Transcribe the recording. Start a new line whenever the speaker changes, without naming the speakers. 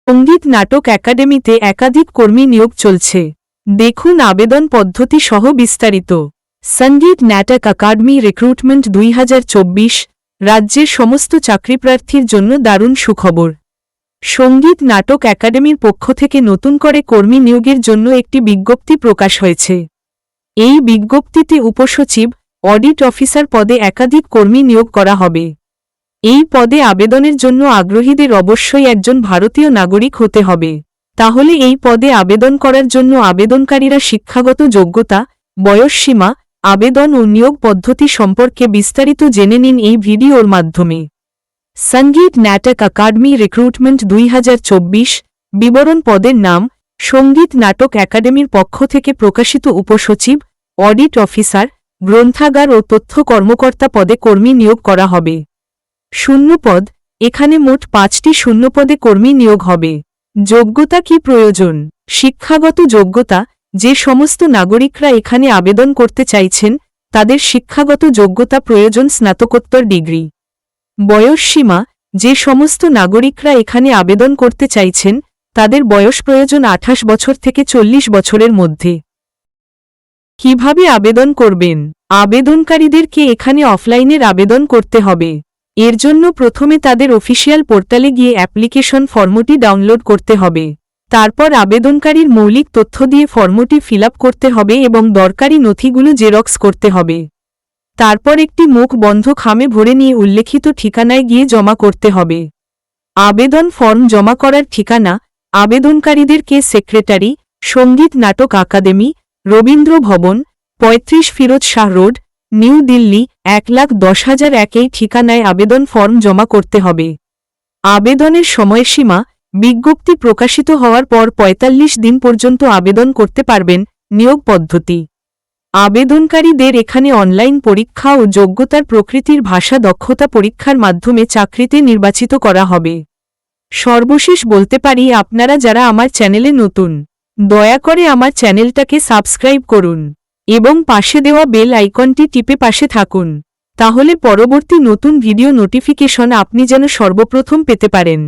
সঙ্গীত নাটক একাডেমিতে একাধিক কর্মী নিয়োগ চলছে। দেখুন আবেদন পদ্ধতি সহ বিস্তারিত। সঙ্গীত নাটক একাডেমি রিক্রুটমেন্ট 2024 রাজ্যের সমস্ত চাকরিপ্রার্থীর জন্য দারুণ সুখবর। সঙ্গীত নাটক একাডেমির পক্ষ থেকে নতুন করে কর্মী নিয়োগের জন্য একটি বিজ্ঞপ্তি প্রকাশ হয়েছে। এই বিজ্ঞপ্তিতে উপসচিব, অডিট অফিসার পদে একাধিক কর্মী নিয়োগ করা হবে। এই পদে আবেদনের জন্য আগ্রহীদের অবশ্যই একজন ভারতীয় নাগরিক হতে হবে। তাহলে এই পদে আবেদন করার জন্য আবেদনকারীরা শিক্ষাগত যোগ্যতা, বয়সসীমা, আবেদন ও নিয়োগ পদ্ধতি সম্পর্কে বিস্তারিত জেনে নিন এই ভিডিওর মাধ্যমে। সঙ্গীত নাটক একাডেমি রিক্রুটমেন্ট 2024 বিবরণ। পদের নাম সঙ্গীত নাটক একাডেমির পক্ষ থেকে প্রকাশিত উপসচিব, অডিট অফিসার, গ্রন্থাগার ও তথ্য কর্মকর্তা পদে কর্মী নিয়োগ করা হবে। শূন্যপদ। এখানে মোট 5টি শূন্যপদে কর্মী নিয়োগ হবে। যোগ্যতা কি প্রয়োজন? শিক্ষাগত যোগ্যতা। যে সমস্ত নাগরিকরা এখানে আবেদন করতে চাইছেন তাদের শিক্ষাগত যোগ্যতা প্রয়োজন স্নাতকোত্তর ডিগ্রি। বয়সসীমা। যে সমস্ত নাগরিকরা এখানে আবেদন করতে চাইছেন তাদের বয়স প্রয়োজন 28 বছর থেকে 40 বছরের মধ্যে। কিভাবে আবেদন করবেন? আবেদনকারীদেরকে এখানে অফলাইনের আবেদন করতে হবে। এর জন্য প্রথমে তাদের অফিসিয়াল পোর্টালে গিয়ে অ্যাপ্লিকেশন ফর্মটি ডাউনলোড করতে হবে। তারপর আবেদনকারীর মৌলিক তথ্য দিয়ে ফর্মটি ফিল আপ করতে হবে এবং দরকারি নথিগুলো জেরক্স করতে হবে। তারপর একটি মুখ বন্ধ খামে ভরে নিয়ে উল্লেখিত ঠিকানায় গিয়ে জমা করতে হবে। আবেদন ফর্ম জমা করার ঠিকানা আবেদনকারীদেরকে সেক্রেটারি, সঙ্গীত নাটক একাডেমি, রবীন্দ্র ভবন, 35 ফিরোজ শাহ রোড, নিউ দিল্লি 1,10,001 এই ঠিকানায় আবেদন ফর্ম জমা করতে হবে। আবেদনের সময়সীমা বিজ্ঞপ্তি প্রকাশিত হওয়ার পর 45 দিন পর্যন্ত আবেদন করতে পারবেন। নিয়োগ পদ্ধতি। আবেদনকারীদের এখানে অনলাইন পরীক্ষা ও যোগ্যতার প্রকৃতির ভাষা দক্ষতা পরীক্ষার মাধ্যমে চাকরিতে নির্বাচিত করা হবে। সর্বশেষ বলতে পারি, আপনারা যারা আমার চ্যানেলে নতুন, দয়া করে আমার চ্যানেলটাকে সাবস্ক্রাইব করুন এবং পাশে দেওয়া বেল আইকনটি টিপে পাশে থাকুন। তাহলে পরবর্তী নতুন ভিডিও নোটিফিকেশন আপনি যেন সর্বপ্রথম পেতে পারেন।